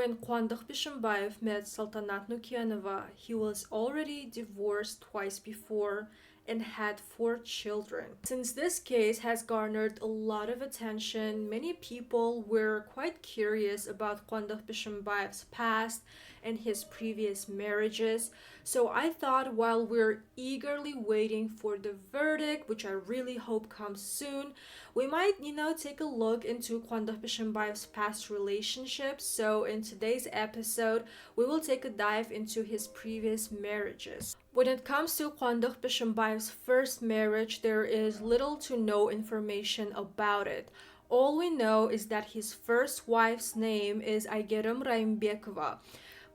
When Kuandyk Bishimbaev met Saltanat Nukianova, he was already divorced twice before and had 4 children. Since this case has garnered a lot of attention, many people were quite curious about Kuandyk Bishimbaev's past and his previous marriages. So I thought while we're eagerly waiting for the verdict, which I really hope comes soon, we might, take a look into Kuandyk Bishimbaev's past relationships. So in today's episode, we will take a dive into his previous marriages. When it comes to Kuandyk Bishimbaev's first marriage, there is little to no information about it. All we know is that his first wife's name is Aygerim Raimbekova.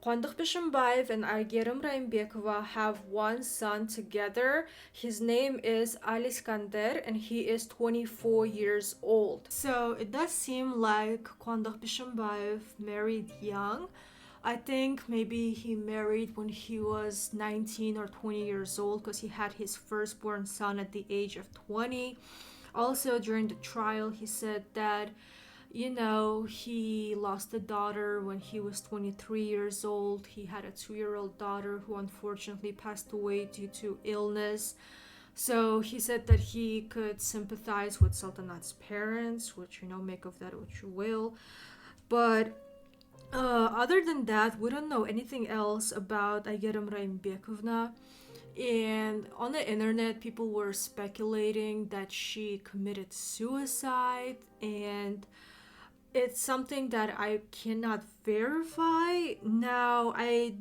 Kuandyk Bishimbaev and Aygerim Raimbekova have one son together. His name is Ali Skander and he is 24 years old. So it does seem like Kuandyk Bishimbaev married young. I think maybe he married when he was 19 or 20 years old because he had his firstborn son at the age of 20. Also, during the trial, he said that, he lost a daughter when he was 23 years old. He had a 2-year-old daughter who unfortunately passed away due to illness. So he said that he could sympathize with Sultanat's parents, which, make of that what you will. But other than that, we don't know anything else about Aygerim Raimbekovna. And on the internet, people were speculating that she committed suicide, and it's something that I cannot verify. Now, I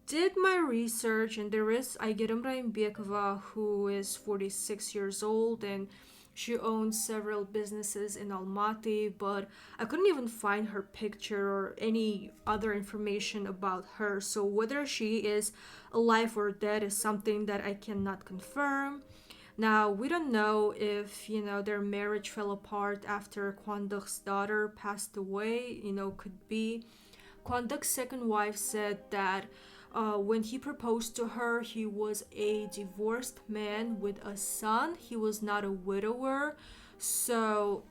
did my research, and there is Aygerim Raimbekova, who is 46 years old, and she owns several businesses in Almaty, but I couldn't even find her picture or any other information about her. So whether she is alive or dead is something that I cannot confirm. Now, we don't know if, their marriage fell apart after Kuandyk's daughter passed away. Could be. Kuandyk's second wife said that when he proposed to her, he was a divorced man with a son. He was not a widower. So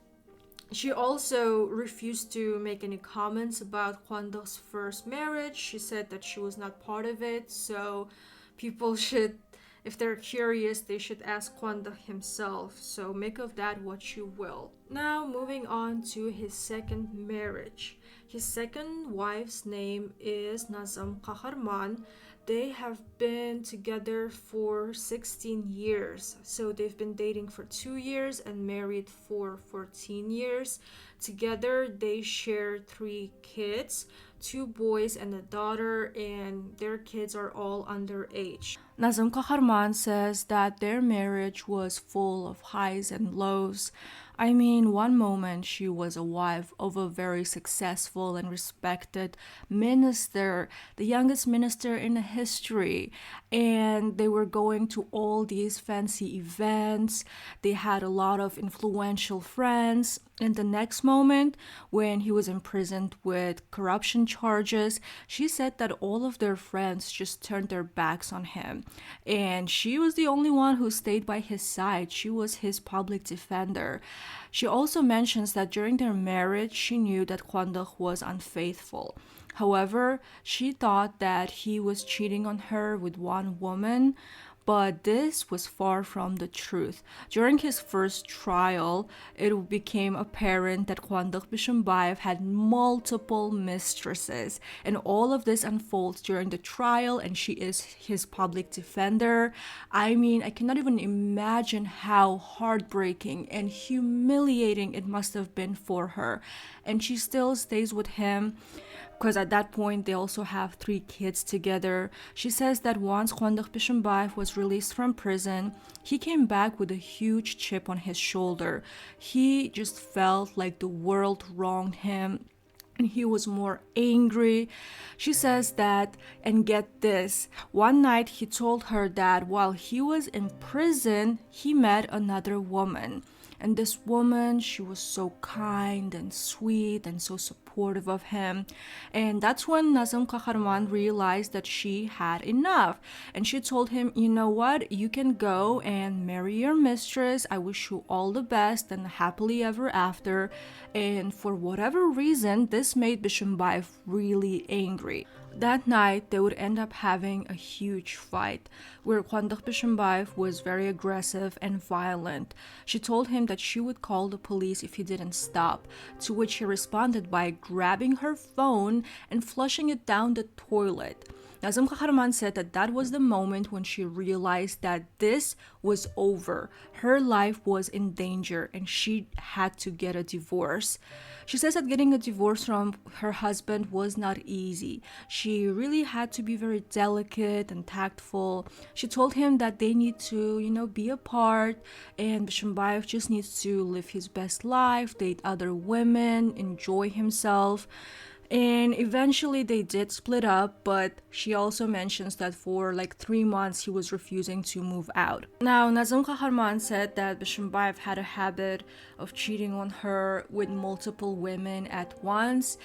she also refused to make any comments about Kuandyk's first marriage. She said that she was not part of it. So people should, if they're curious, they should ask Kuandyk himself. So make of that what you will. Now, moving on to his second marriage. His second wife's name is Nazım Kahraman. They have been together for 16 years. So they've been dating for 2 years and married for 14 years. Together, they share 3 kids, 2 boys and a daughter, and their kids are all underage. Nazım Kahraman says that their marriage was full of highs and lows. I mean, one moment she was a wife of a very successful and respected minister, the youngest minister in history, and they were going to all these fancy events. They had a lot of influential friends. And the next moment, when he was imprisoned with corruption charges, she said that all of their friends just turned their backs on him. And she was the only one who stayed by his side. She was his public defender. She also mentions that during their marriage, she knew that Kuandyk was unfaithful. However, she thought that he was cheating on her with one woman, but this was far from the truth. During his first trial, it became apparent that Kuandyk Bishimbaev had multiple mistresses, and all of this unfolds during the trial, and she is his public defender. I mean, I cannot even imagine how heartbreaking and humiliating it must have been for her. And she still stays with him, because at that point they also have 3 kids together. She says that once Kuandyk Bishimbaev was released from prison, he came back with a huge chip on his shoulder. He just felt like the world wronged him, and he was more angry. She says that, and get this, one night he told her that while he was in prison, he met another woman. And this woman, she was so kind and sweet and so supportive of him. And that's when Nazım Kahraman realized that she had enough. And she told him, you know what, you can go and marry your mistress. I wish you all the best and happily ever after. And for whatever reason, this made Bishimbaev really angry. That night, they would end up having a huge fight where Kuandyk Bishimbaev was very aggressive and violent. She told him that she would call the police if he didn't stop, to which he responded by grabbing her phone and flushing it down the toilet. Nazım Kahraman said that that was the moment when she realized that this was over. Her life was in danger and she had to get a divorce. She says that getting a divorce from her husband was not easy. She really had to be very delicate and tactful. She told him that they need to, be apart, and Bishimbaev just needs to live his best life, date other women, enjoy himself. And eventually they did split up, but she also mentions that for like 3 months he was refusing to move out. Now, Nazım Kahraman said that Bishimbaev had a habit of cheating on her with multiple women at once.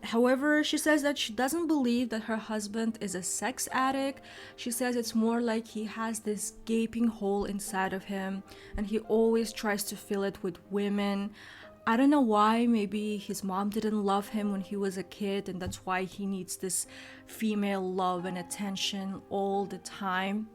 However, she says that she doesn't believe that her husband is a sex addict. She says it's more like he has this gaping hole inside of him and he always tries to fill it with women. I don't know why. Maybe his mom didn't love him when he was a kid and that's why he needs this female love and attention all the time.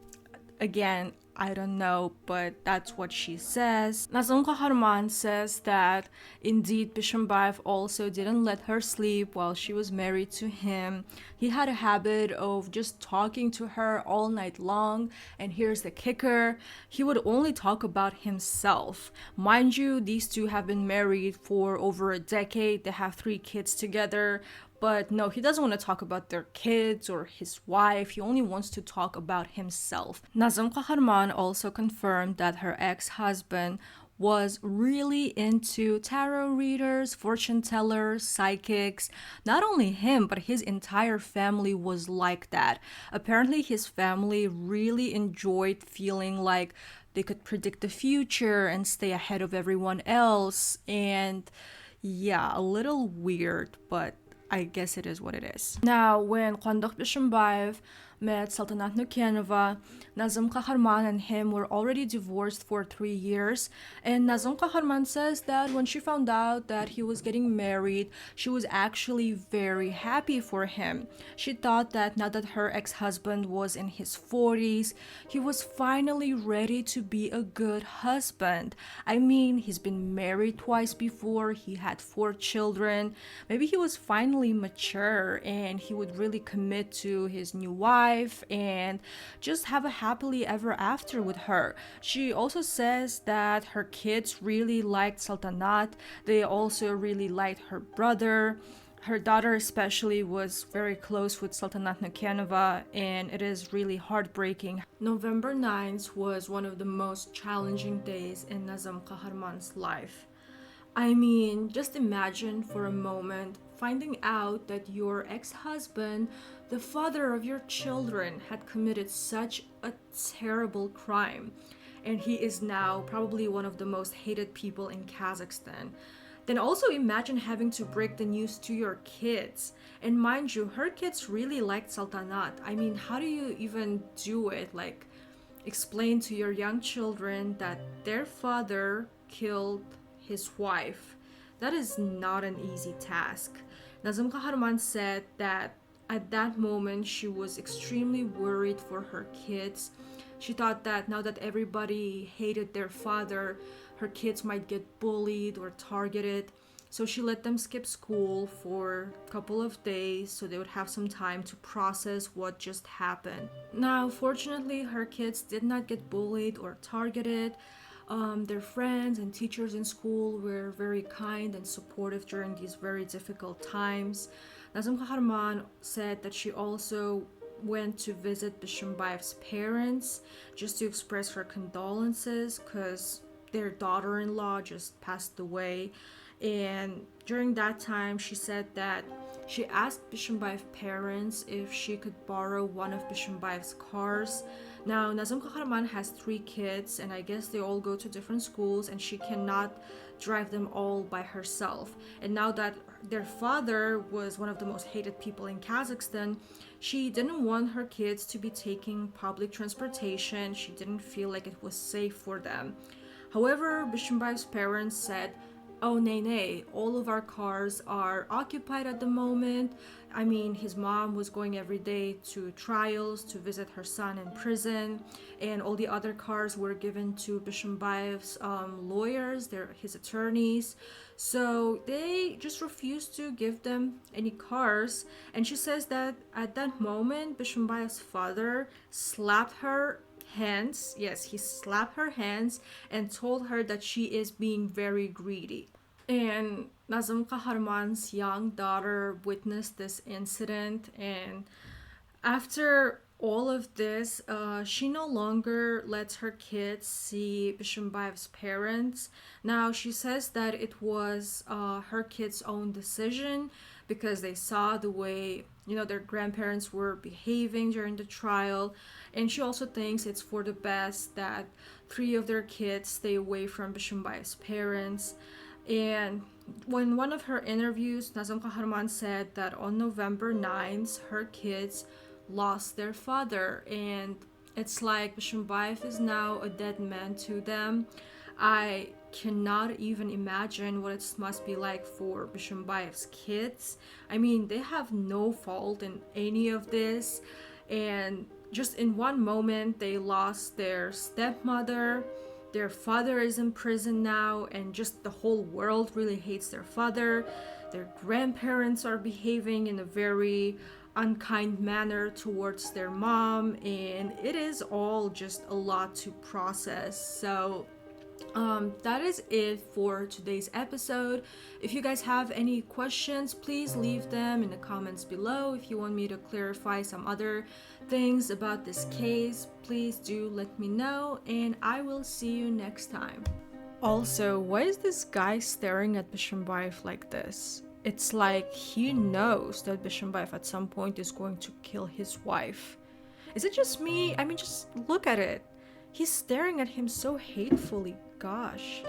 Again, I don't know, but that's what she says. Nazım Kahraman says that indeed Bishimbaev also didn't let her sleep while she was married to him. He had a habit of just talking to her all night long, and here's the kicker, he would only talk about himself. Mind you, these two have been married for over a decade. They have 3 kids together. But no, he doesn't want to talk about their kids or his wife. He only wants to talk about himself. Nazım Kahraman also confirmed that her ex-husband was really into tarot readers, fortune tellers, psychics. Not only him, but his entire family was like that. Apparently, his family really enjoyed feeling like they could predict the future and stay ahead of everyone else. And yeah, a little weird, but I guess it is what it is. Now, when Kuandyk Bishimbaev met Saltanat Nukianova, Nazım Kahraman and him were already divorced for 3 years, and Nazım Kahraman says that when she found out that he was getting married, she was actually very happy for him. She thought that now that her ex-husband was in his 40s, he was finally ready to be a good husband. I mean, he's been married twice before, he had 4 children. Maybe he was finally mature and he would really commit to his new wife and just have a happily ever after with her. She also says that her kids really liked Saltanat. They also really liked her brother. Her daughter especially was very close with Saltanat Nukianova, and it is really heartbreaking. November 9th was one of the most challenging days in Nazım Kahraman's life. I mean, just imagine for a moment finding out that your ex-husband, the father of your children, had committed such a terrible crime, and he is now probably one of the most hated people in Kazakhstan. Then also imagine having to break the news to your kids. And mind you, her kids really liked Saltanat. I mean, how do you even do it? Like, explain to your young children that their father killed his wife. That is not an easy task. Nazım Kahraman said that at that moment she was extremely worried for her kids. She thought that now that everybody hated their father, her kids might get bullied or targeted. So she let them skip school for a couple of days so they would have some time to process what just happened. Now, fortunately, her kids did not get bullied or targeted. Their friends and teachers in school were very kind and supportive during these very difficult times. Nazım Kahraman said that she also went to visit Bishimbaev's parents just to express her condolences because their daughter-in-law just passed away. And during that time, she said that She asked Bishimbaev's parents if she could borrow one of Bishimbaev's cars. Now, Nazım Kahraman has 3 kids, and I guess they all go to different schools, and she cannot drive them all by herself. And now that their father was one of the most hated people in Kazakhstan, she didn't want her kids to be taking public transportation. She didn't feel like it was safe for them. However, Bishimbaev's parents said, "Oh, nay, all of our cars are occupied at the moment." I mean, his mom was going every day to trials to visit her son in prison, and all the other cars were given to Bishimbaev's lawyers, his attorneys. So they just refused to give them any cars. And she says that at that moment, Bishimbaev's father slapped her hands. Yes, he slapped her hands and told her that she is being very greedy. And Nazım Kahraman's young daughter witnessed this incident, and after all of this, she no longer lets her kids see Bishimbaev's parents. Now, she says that it was her kids' own decision because they saw the way, their grandparents were behaving during the trial. And she also thinks it's for the best that 3 of their kids stay away from Bishimbaev's parents. And when one of her interviews, Nazım Kahraman said that on November 9th, her kids lost their father, and it's like Bishimbaev is now a dead man to them. I cannot even imagine what it must be like for Bishimbaev's kids. I mean, they have no fault in any of this, and just in one moment, they lost their stepmother. Their father is in prison now, and just the whole world really hates their father. Their grandparents are behaving in a very unkind manner towards their mom, and it is all just a lot to process. So that is it for today's episode. If you guys have any questions, please leave them in the comments below. If you want me to clarify some other things about this case, please do let me know, and I will see you next time. Also, why is this guy staring at Bishimbaev like this? It's like he knows that Bishimbaev at some point is going to kill his wife. Is it just me? I mean, just look at it. He's staring at him so hatefully. Gosh.